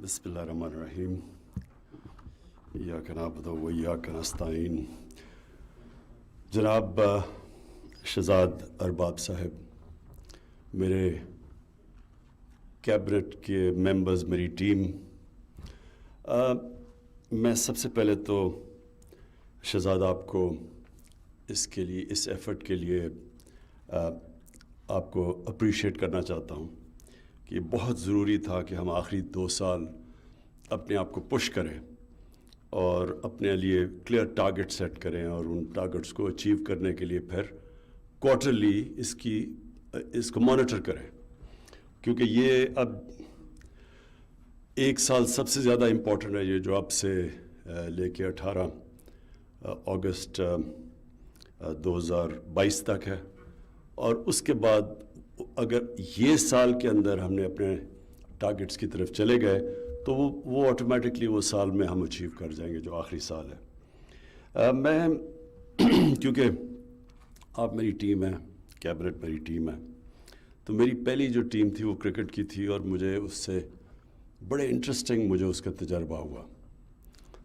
بسم اللہ الرحمن الرحیم ایاک نعبد و ایاک نستعین. جناب شہزاد ارباب صاحب، میرے کیبنٹ کے ممبرز، میری ٹیم، میں سب سے پہلے تو شہزاد آپ کو اس کے لیے، اس ایفرٹ کے لیے آپ کو اپریشیٹ کرنا چاہتا ہوں کہ بہت ضروری تھا کہ ہم آخری 2 سال اپنے آپ کو پش کریں اور اپنے لیے کلیئر ٹارگٹ سیٹ کریں اور ان ٹارگٹس کو اچیو کرنے کے لیے پھر کوارٹرلی اس کو مانیٹر کریں، کیونکہ یہ اب 1 سال سب سے زیادہ امپورٹنٹ ہے، یہ جو اب سے لے کے 18 اگست 2022 تک ہے. اور اس کے بعد اگر یہ سال کے اندر ہم نے اپنے ٹارگٹس کی طرف چلے گئے تو وہ آٹومیٹکلی وہ سال میں ہم اچیو کر جائیں گے جو آخری سال ہے. میں کیونکہ آپ میری ٹیم ہے، کیبنٹ میری ٹیم ہے، تو میری پہلی جو ٹیم تھی وہ کرکٹ کی تھی اور مجھے اس سے بڑے انٹرسٹنگ مجھے اس کا تجربہ ہوا.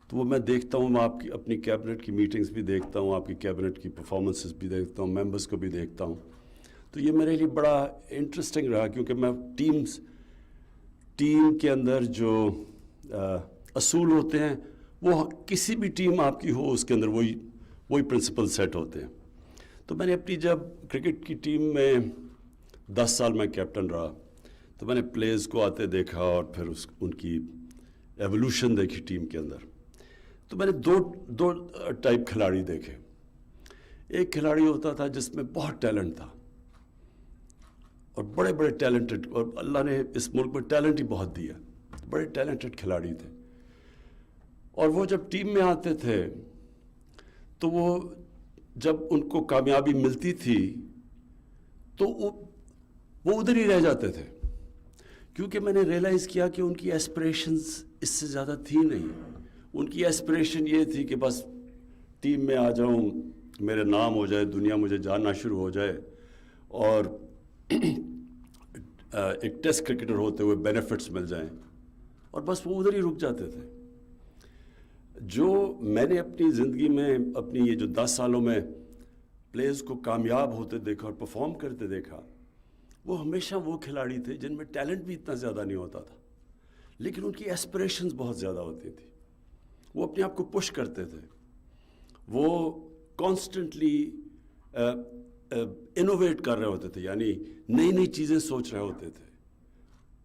تو وہ میں دیکھتا ہوں، میں آپ کی اپنی کیبنٹ کی میٹنگز بھی دیکھتا ہوں، آپ کی کیبنٹ کی پرفارمنسز بھی دیکھتا ہوں، ممبرز کو بھی دیکھتا ہوں. تو یہ میرے لیے بڑا انٹرسٹنگ رہا، کیونکہ میں ٹیم کے اندر جو اصول ہوتے ہیں وہ کسی بھی ٹیم آپ کی ہو اس کے اندر وہی پرنسپل سیٹ ہوتے ہیں. تو میں نے اپنی جب کرکٹ کی ٹیم میں 10 سال میں کیپٹن رہا تو میں نے پلیئرز کو آتے دیکھا اور پھر ان کی ایولیوشن دیکھی ٹیم کے اندر. تو میں نے دو ٹائپ کھلاڑی دیکھے. ایک کھلاڑی ہوتا تھا جس میں بہت ٹیلنٹ تھا اور بڑے ٹیلنٹڈ، اور اللہ نے اس ملک میں ٹیلنٹ ہی بہت دیا، بڑے ٹیلنٹڈ کھلاڑی تھے. اور وہ جب ٹیم میں آتے تھے تو وہ جب ان کو کامیابی ملتی تھی تو وہ ادھر ہی رہ جاتے تھے، کیونکہ میں نے ریئلائز کیا کہ ان کی ایسپریشنز اس سے زیادہ تھی نہیں. ان کی ایسپریشن یہ تھی کہ بس ٹیم میں آ جاؤں، میرے نام ہو جائے، دنیا مجھے جاننا شروع ہو جائے اور ایک ٹیسٹ کرکٹر ہوتے ہوئے بینیفٹس مل جائیں، اور بس وہ ادھر ہی رک جاتے تھے. جو میں نے اپنی زندگی میں اپنی یہ جو 10 سالوں میں پلیئرز کو کامیاب ہوتے دیکھا اور پرفارم کرتے دیکھا، وہ ہمیشہ وہ کھلاڑی تھے جن میں ٹیلنٹ بھی اتنا زیادہ نہیں ہوتا تھا لیکن ان کی ایسپریشنز بہت زیادہ ہوتی تھی. وہ اپنے آپ کو پش کرتے تھے، وہ کانسٹنٹلی انوویٹ کر رہے ہوتے تھے، یعنی نئی چیزیں سوچ رہے ہوتے تھے،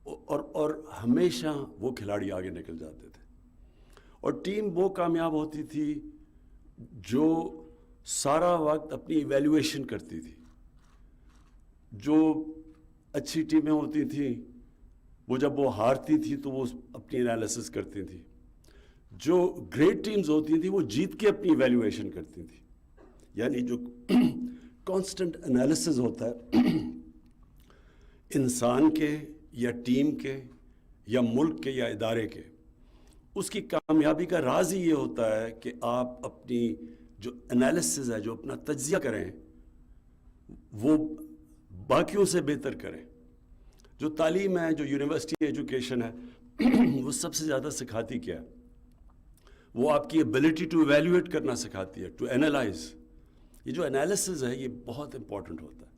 اور ہمیشہ وہ کھلاڑی آگے نکل جاتے تھے. اور ٹیم وہ کامیاب ہوتی تھی جو سارا وقت اپنی ایویلیویشن کرتی تھی. جو اچھی ٹیمیں ہوتی تھیں وہ جب وہ ہارتی تھی تو وہ اپنی انالیسس کرتی تھی. جو گریٹ ٹیمز ہوتی تھیں وہ جیت کے اپنی ایویلیویشن کرتی تھی. یعنی جو کانسٹنٹ انالیسز ہوتا ہے انسان کے یا ٹیم کے یا ملک کے یا ادارے کے، اس کی کامیابی کا راز ہی یہ ہوتا ہے کہ آپ اپنی جو انالیسز ہے، جو اپنا تجزیہ کریں، وہ باقیوں سے بہتر کریں. جو تعلیم ہے، جو یونیورسٹی ایجوکیشن ہے، وہ سب سے زیادہ سکھاتی کیا ہے؟ وہ آپ کی ایبلٹی ٹو ایویلیویٹ کرنا سکھاتی ہے، ٹو اینالائز. یہ جو انالیسز ہے یہ بہت امپورٹنٹ ہوتا ہے.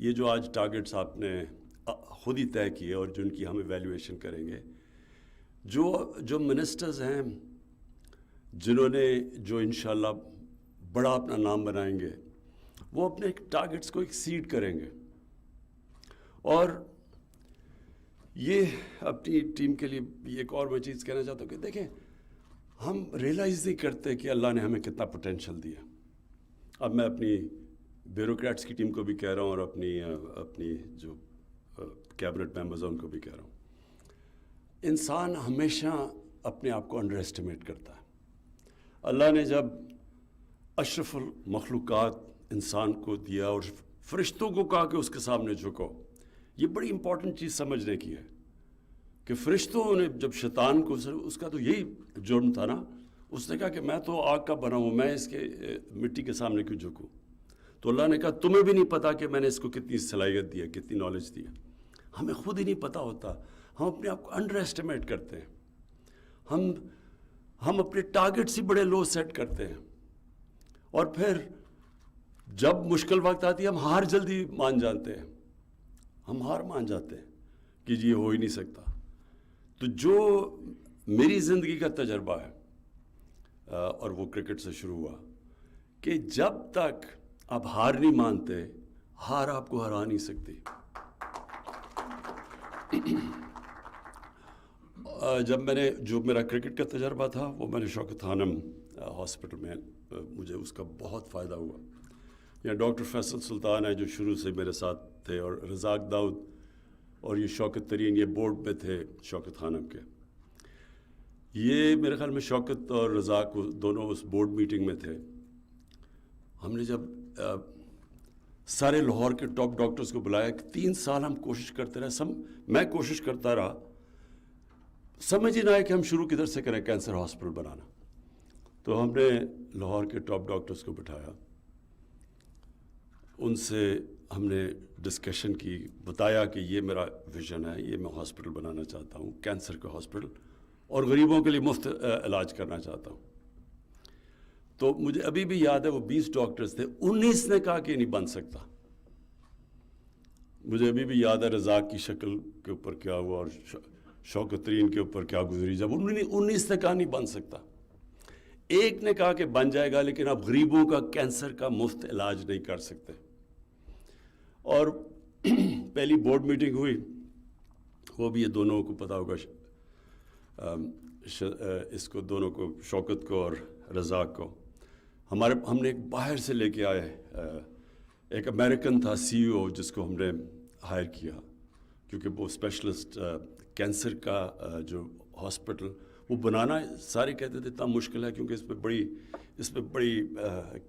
یہ جو آج ٹارگٹس آپ نے خود ہی طے کیے اور جن کی ہم ایویلیویشن کریں گے، جو منسٹرز ہیں جنہوں نے جو انشاءاللہ بڑا اپنا نام بنائیں گے، وہ اپنے ٹارگٹس کو ایکسیڈ کریں گے. اور یہ اپنی ٹیم کے لیے ایک اور میں چیز کہنا چاہتا ہوں کہ دیکھیں، ہم ریئلائز نہیں کرتے کہ اللہ نے ہمیں کتنا پوٹینشیل دیا. اب میں اپنی بیوروکریٹس کی ٹیم کو بھی کہہ رہا ہوں اور اپنی جو کیبنٹ ممبرز ہیں ان کو بھی کہہ رہا ہوں، انسان ہمیشہ اپنے آپ کو انڈر ایسٹیمیٹ کرتا ہے. اللہ نے جب اشرف المخلوقات انسان کو دیا اور فرشتوں کو کہا کہ اس کے سامنے جھکو، یہ بڑی امپورٹنٹ چیز سمجھنے کی ہے کہ فرشتوں نے جب شیطان کو، اس کا تو یہی جرم تھا نا، اس نے کہا کہ میں تو آگ کا بنا ہوں، میں اس کے مٹی کے سامنے کیوں جھکوں؟ تو اللہ نے کہا تمہیں بھی نہیں پتا کہ میں نے اس کو کتنی صلاحیت دی ہے، کتنی نالج دی ہے. ہمیں خود ہی نہیں پتا ہوتا. ہم اپنے آپ کو انڈر ایسٹیمیٹ کرتے ہیں. ہم اپنے ٹارگٹ سے بڑے لو سیٹ کرتے ہیں, اور پھر جب مشکل وقت آتی ہے ہم ہار جلدی مان جاتے ہیں, ہم ہار مان جاتے ہیں کہ جی یہ ہو ہی نہیں سکتا. تو جو میری زندگی کا تجربہ ہے, اور وہ کرکٹ سے شروع ہوا, کہ جب تک آپ ہار نہیں مانتے, ہار آپ کو ہرا نہیں سکتی. جب جو میرا کرکٹ کا تجربہ تھا وہ میں نے شوکت خانم ہاسپٹل میں, مجھے اس کا بہت فائدہ ہوا. یا ڈاکٹر فیصل سلطان ہے جو شروع سے میرے ساتھ تھے, اور رزاق داؤد اور یہ شوکت ترین, یہ بورڈ میں تھے شوکت خانم کے. یہ میرے خیال میں شوکت اور رزاق دونوں اس بورڈ میٹنگ میں تھے. ہم نے جب سارے لاہور کے ٹاپ ڈاکٹرز کو بلایا کہ 3 سال ہم کوشش کرتے رہے, میں کوشش کرتا رہا, سمجھ ہی نہ آئے کہ ہم شروع کدھر سے کریں کینسر ہاسپٹل بنانا. تو ہم نے لاہور کے ٹاپ ڈاکٹرز کو بٹھایا, ان سے ہم نے ڈسکشن کی, بتایا کہ یہ میرا ویژن ہے, یہ میں ہاسپٹل بنانا چاہتا ہوں, کینسر کا ہاسپٹل, اور غریبوں کے لیے مفت علاج کرنا چاہتا ہوں. تو مجھے ابھی بھی یاد ہے وہ 20 ڈاکٹرز تھے, 19 نے کہا کہ نہیں بن سکتا. مجھے ابھی بھی یاد ہے رزاق کی شکل کے اوپر کیا ہوا اور شوکت ترین کے اوپر کیا گزری جب 19 نے کہا نہیں بن سکتا. ایک نے کہا کہ بن جائے گا لیکن آپ غریبوں کا کینسر کا مفت علاج نہیں کر سکتے. اور پہلی بورڈ میٹنگ ہوئی, وہ بھی یہ دونوں کو پتہ ہوگا, اس کو دونوں کو, شوکت کو اور رزاق کو. ہم نے ایک باہر سے لے کے آئے, ایک امریکن تھا CEO جس کو ہم نے ہائر کیا, کیونکہ وہ اسپیشلسٹ کینسر کا جو ہاسپٹل وہ بنانا, سارے کہتے تھے اتنا مشکل ہے کیونکہ اس پہ بڑی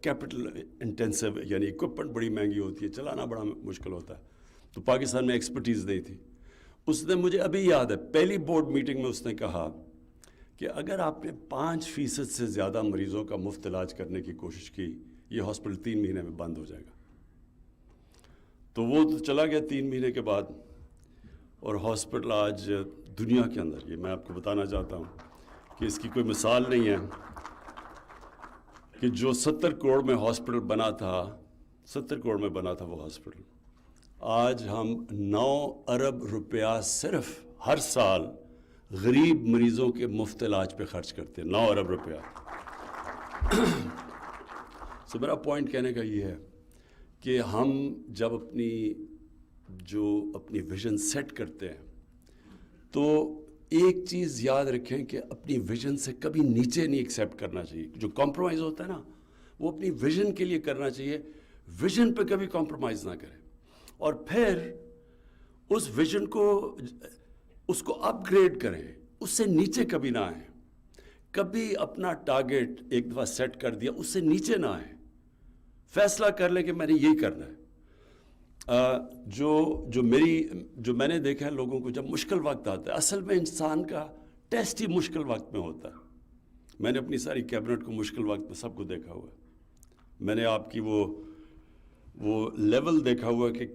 کیپٹل انٹینسو, یعنی اکوپمنٹ بڑی مہنگی ہوتی ہے, چلانا بڑا مشکل ہوتا ہے. تو پاکستان میں ایکسپرٹیز نہیں تھی. اس نے, مجھے ابھی یاد ہے, پہلی بورڈ میٹنگ میں اس نے کہا کہ اگر آپ نے 5% سے زیادہ مریضوں کا مفت علاج کرنے کی کوشش کی, یہ ہاسپٹل 3 مہینے میں بند ہو جائے گا. تو وہ تو چلا گیا 3 مہینے کے بعد, اور ہاسپٹل آج دنیا کے اندر, یہ میں آپ کو بتانا چاہتا ہوں کہ اس کی کوئی مثال نہیں ہے, کہ جو 70 کروڑ میں ہاسپٹل بنا تھا, 70 کروڑ میں بنا تھا وہ ہاسپٹل, آج ہم 9 ارب روپیہ صرف ہر سال غریب مریضوں کے مفت علاج پہ خرچ کرتے ہیں. 9 ارب روپیہ. سو میرا پوائنٹ کہنے کا یہ ہے کہ ہم جب اپنی ویژن سیٹ کرتے ہیں تو ایک چیز یاد رکھیں کہ اپنی ویژن سے کبھی نیچے نہیں ایکسیپٹ کرنا چاہیے. جو کمپرومائز ہوتا ہے نا, وہ اپنی ویژن کے لیے کرنا چاہیے, ویژن پہ کبھی کمپرومائز نہ کریں. اور پھر اس ویژن کو اپ گریڈ کریں, اس سے نیچے کبھی نہ آئیں. کبھی اپنا ٹارگٹ ایک دفعہ سیٹ کر دیا, اس سے نیچے نہ آئیں. فیصلہ کر لیں کہ میں نے یہی کرنا ہے. جو میں نے دیکھا ہے لوگوں کو, جب مشکل وقت آتا ہے, اصل میں انسان کا ٹیسٹ ہی مشکل وقت میں ہوتا ہے. میں نے اپنی ساری کیبنٹ کو مشکل وقت میں سب کو دیکھا ہوا ہے. میں نے آپ کی وہ لیول دیکھا ہوا ہے کہ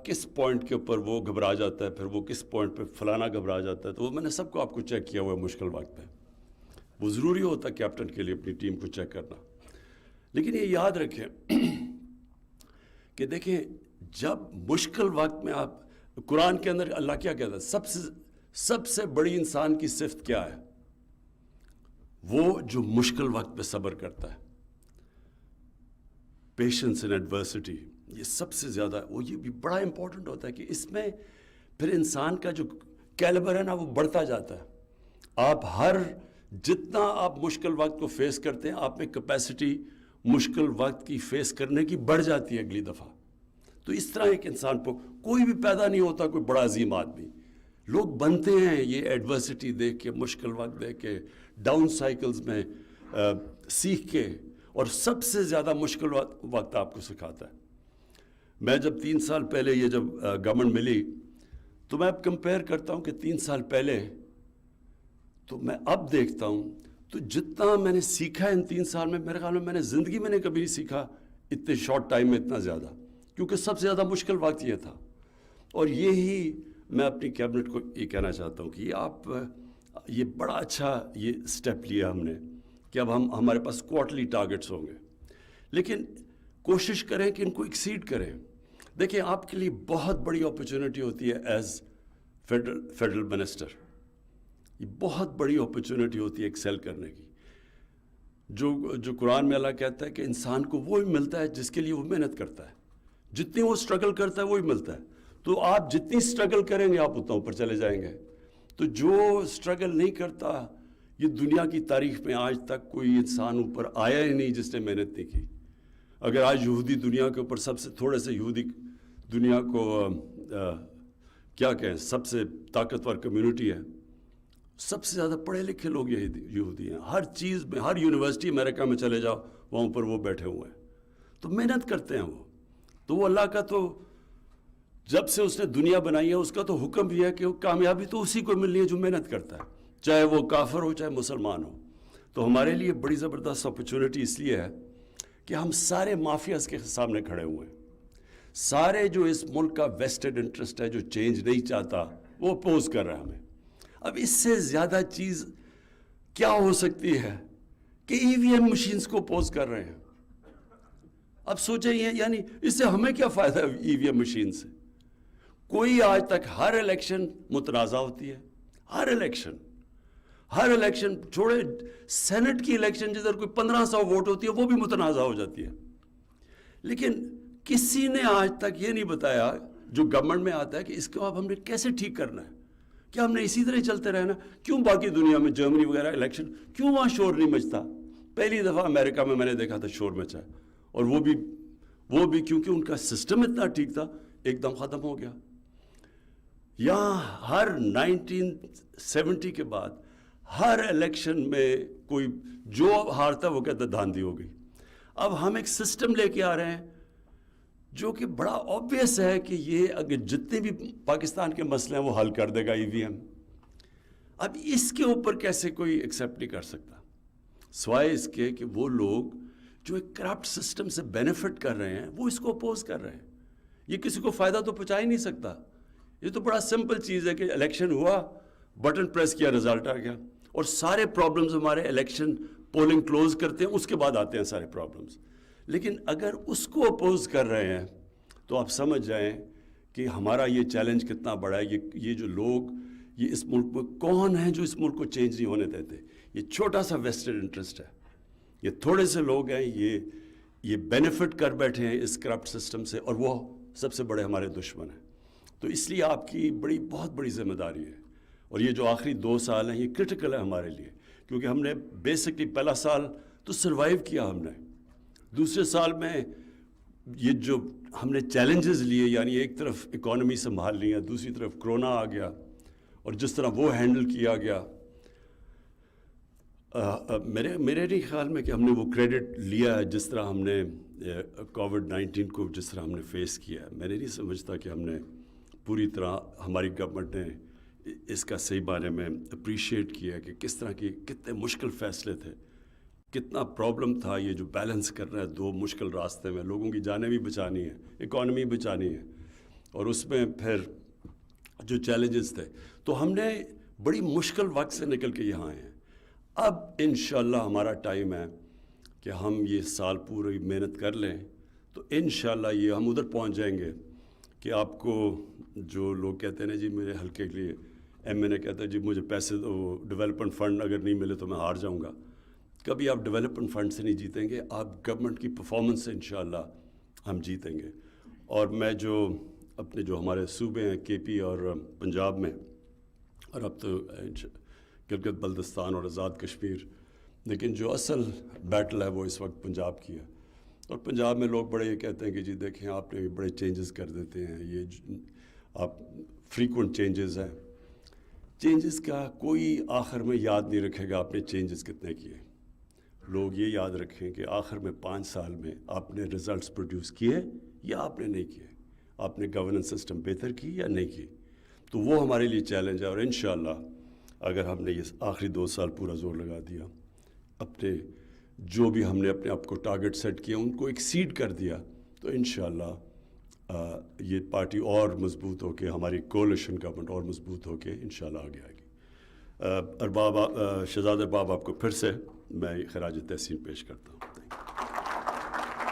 کس پوائنٹ کے اوپر وہ گھبرا جاتا ہے, پھر وہ کس پوائنٹ پہ فلانا گھبرا جاتا ہے. تو وہ میں نے سب کو آپ کو چیک کیا ہوا ہے مشکل وقت پہ. وہ ضروری ہوتا ہے کیپٹن کے لیے اپنی ٹیم کو چیک کرنا. لیکن یہ یاد رکھیں کہ دیکھیں, جب مشکل وقت میں آپ, قرآن کے اندر اللہ کیا کہتا ہے, سب سے بڑی انسان کی صفت کیا ہے؟ وہ جو مشکل وقت پہ صبر کرتا ہے. پیشنس ان ایڈورسٹی, یہ سب سے زیادہ, وہ یہ بھی بڑا امپورٹنٹ ہوتا ہے کہ اس میں پھر انسان کا جو کیلیبر ہے نا وہ بڑھتا جاتا ہے. آپ جتنا آپ مشکل وقت کو فیس کرتے ہیں, آپ میں کیپیسٹی مشکل وقت کی فیس کرنے کی بڑھ جاتی ہے اگلی دفعہ. تو اس طرح ایک انسان کو کوئی بھی پیدا نہیں ہوتا کوئی بڑا عظیم آدمی. لوگ بنتے ہیں یہ ایڈورسٹی دیکھ کے, مشکل وقت دیکھ کے, ڈاؤن سائیکلز میں سیکھ کے, اور سب سے زیادہ مشکل وقت آپ کو سکھاتا ہے. میں جب 3 سال پہلے یہ جب گورنمنٹ ملی تو میں اب کمپیئر کرتا ہوں کہ 3 سال پہلے تو میں اب دیکھتا ہوں تو جتنا میں نے سیکھا ان 3 سال میں, میرے خیال میں نے زندگی میں نے کبھی نہیں سیکھا اتنے شارٹ ٹائم میں اتنا زیادہ, کیونکہ سب سے زیادہ مشکل وقت یہ تھا. اور یہی میں اپنی کیبنٹ کو یہ کہنا چاہتا ہوں کہ آپ یہ بڑا اچھا یہ اسٹیپ لیا ہم نے کہ اب ہمارے پاس کوارٹرلی ٹارگٹس ہوں گے، لیکن کوشش کریں کہ ان کو ایکسیڈ کریں. دیکھیں آپ کے لیے بہت بڑی اپرچونٹی ہوتی ہے ایز فیڈرل منسٹر، یہ بہت بڑی اپرچونٹی ہوتی ہے ایکسیل کرنے کی. جو قرآن میں اللہ کہتا ہے کہ انسان کو وہی ملتا ہے جس کے لیے وہ محنت کرتا ہے، جتنی وہ اسٹرگل کرتا ہے وہی ملتا ہے. تو آپ جتنی اسٹرگل کریں گے آپ اتنا اوپر چلے جائیں گے. تو جو اسٹرگل نہیں کرتا، یہ دنیا کی تاریخ میں آج تک کوئی انسان اوپر آیا ہی نہیں جس نے محنت نہیں کی. اگر آج یہودی دنیا کے اوپر سب سے تھوڑے سے یہودی دنیا کو کیا کہیں سب سے طاقتور کمیونٹی ہے، سب سے زیادہ پڑھے لکھے لوگ یہودی ہیں. ہر چیز میں، ہر یونیورسٹی امریکہ میں چلے جاؤ وہاں پر وہ بیٹھے ہوئے ہیں، تو محنت کرتے ہیں وہ. تو وہ اللہ کا تو جب سے اس نے دنیا بنائی ہے اس کا تو حکم بھی ہے کہ وہ کامیابی تو اسی کو ملنی ہے جو محنت کرتا ہے، چاہے وہ کافر ہو چاہے مسلمان ہو. تو ہمارے لیے بڑی زبردست اپرچونٹی اس لیے ہے کہ ہم سارے مافیاز کے سامنے کھڑے ہوئے ہیں. سارے جو اس ملک کا ویسٹڈ انٹرسٹ ہے، جو چینج نہیں چاہتا، وہ اپوز کر رہا ہے ہمیں. اب اس سے زیادہ چیز کیا ہو سکتی ہے کہ ای وی ایم مشینز کو اپوز کر رہے ہیں. اب سوچیں یہ، یعنی اس سے ہمیں کیا فائدہ ہے ای وی ایم مشین سے؟ کوئی آج تک، ہر الیکشن متنازع ہوتی ہے، ہر الیکشن چھوڑے سینٹ کی الیکشن جدھر کوئی 1500 ووٹ ہوتی ہے وہ بھی متنازع ہو جاتی ہے. لیکن کسی نے آج تک یہ نہیں بتایا جو گورنمنٹ میں آتا ہے کہ اس کو اب ہم نے کیسے ٹھیک کرنا ہے. کیا ہم نے اسی طرح چلتے رہنا؟ کیوں باقی دنیا میں جرمنی وغیرہ الیکشن کیوں وہاں شور نہیں مچتا؟ پہلی دفعہ امریکہ میں نے دیکھا تھا شور مچا، اور وہ بھی کیونکہ ان کا سسٹم اتنا ٹھیک تھا، ایک دم ختم ہو گیا. یہاں ہر 1970 کے بعد ہر الیکشن میں کوئی جو ہارتا وہ کہتا دھاندلی ہو گئی. اب ہم ایک سسٹم لے کے آ رہے ہیں جو کہ بڑا آبویس ہے کہ یہ اگر جتنے بھی پاکستان کے مسئلے ہیں وہ حل کر دے گا ای وی ایم. اب اس کے اوپر کیسے کوئی ایکسیپٹ نہیں کر سکتا سوائے اس کے کہ وہ لوگ جو ایک کرپٹ سسٹم سے بینیفٹ کر رہے ہیں وہ اس کو اپوز کر رہے ہیں. یہ کسی کو فائدہ تو پہنچا ہی نہیں سکتا. یہ تو بڑا سمپل چیز ہے کہ الیکشن ہوا، بٹن پریس کیا، رزلٹ آ گیا، اور سارے پرابلمز ہمارے الیکشن پولنگ کلوز کرتے ہیں اس کے بعد آتے ہیں سارے پرابلمز. لیکن اگر اس کو اپوز کر رہے ہیں تو آپ سمجھ جائیں کہ ہمارا یہ چیلنج کتنا بڑا ہے. یہ جو لوگ، یہ اس ملک میں کون ہیں جو اس ملک کو چینج نہیں ہونے دیتے؟ یہ چھوٹا سا ویسٹڈ انٹرسٹ ہے، یہ تھوڑے سے لوگ ہیں، یہ بینیفٹ کر بیٹھے ہیں اس کرپٹ سسٹم سے، اور وہ سب سے بڑے ہمارے دشمن ہیں. تو اس لیے آپ کی بہت بڑی ذمہ داری ہے. اور یہ جو آخری 2 سال ہیں یہ کرٹیکل ہے ہمارے لیے، کیونکہ ہم نے بیسکلی پہلا سال تو سروائیو کیا ہم نے. دوسرے سال میں یہ جو ہم نے چیلنجز لیے، یعنی ایک طرف اکانومی سنبھال لی ہے، دوسری طرف کرونا آ گیا، اور جس طرح وہ ہینڈل کیا گیا، میرے نہیں خیال میں کہ ہم نے وہ کریڈٹ لیا ہے جس طرح ہم نے کووڈ-19 کو جس طرح ہم نے فیس کیا ہے. میں نہیں سمجھتا کہ ہم نے پوری طرح، ہماری گورنمنٹ نے اس کا صحیح بارے میں اپریشیٹ کیا کہ کس طرح کی کتنے مشکل فیصلے تھے، کتنا پرابلم تھا یہ جو بیلنس کرنا ہے 2 مشکل راستے میں. لوگوں کی جانیں بھی بچانی ہے، اکانومی بچانی ہے، اور اس میں پھر جو چیلنجز تھے. تو ہم نے بڑی مشکل وقت سے نکل کے یہاں آئے ہیں. اب انشاءاللہ ہمارا ٹائم ہے کہ ہم یہ سال پوری محنت کر لیں تو انشاءاللہ یہ ہم ادھر پہنچ جائیں گے کہ آپ کو جو لوگ کہتے ہیں نا جی میرے حلقے کے لیے ایم این اے کہتا ہے جی مجھے پیسے دو، ڈیولپمنٹ فنڈ اگر نہیں ملے تو میں ہار جاؤں گا. کبھی آپ ڈیولپمنٹ فنڈ سے نہیں جیتیں گے، آپ گورنمنٹ کی پرفارمنس سے انشاءاللہ ہم جیتیں گے. اور میں اپنے جو ہمارے صوبے ہیں کے پی اور پنجاب میں، اور اب تو گلگت بلتستان اور آزاد کشمیر، لیکن جو اصل بیٹل ہے وہ اس وقت پنجاب کی ہے. اور پنجاب میں لوگ بڑے یہ کہتے ہیں کہ جی دیکھیں آپ نے بڑے چینجز کر دیتے ہیں، یہ آپ فریکوینٹ چینجز ہیں. چینجز کا کوئی آخر میں یاد نہیں رکھے گا آپ نے چینجز کتنے کیے. لوگ یہ یاد رکھیں کہ آخر میں 5 سال میں آپ نے رزلٹس پروڈیوس کیے یا آپ نے نہیں کیے، آپ نے گورننس سسٹم بہتر کی یا نہیں کی. تو وہ ہمارے لیے چیلنج ہے. اور انشاءاللہ اگر ہم نے یہ آخری 2 سال پورا زور لگا دیا، اپنے جو بھی ہم نے اپنے آپ کو ٹارگٹ سیٹ کیا ان کو ایکسیڈ کر دیا، تو انشاءاللہ یہ پارٹی اور مضبوط ہو کے ہماری کولیشن گورنمنٹ اور مضبوط ہو کے انشاءاللہ آگے آئے گی۔ ارباب شہزاد ارباب آپ کو پھر سے میں خراج تحسین پیش کرتا ہوں۔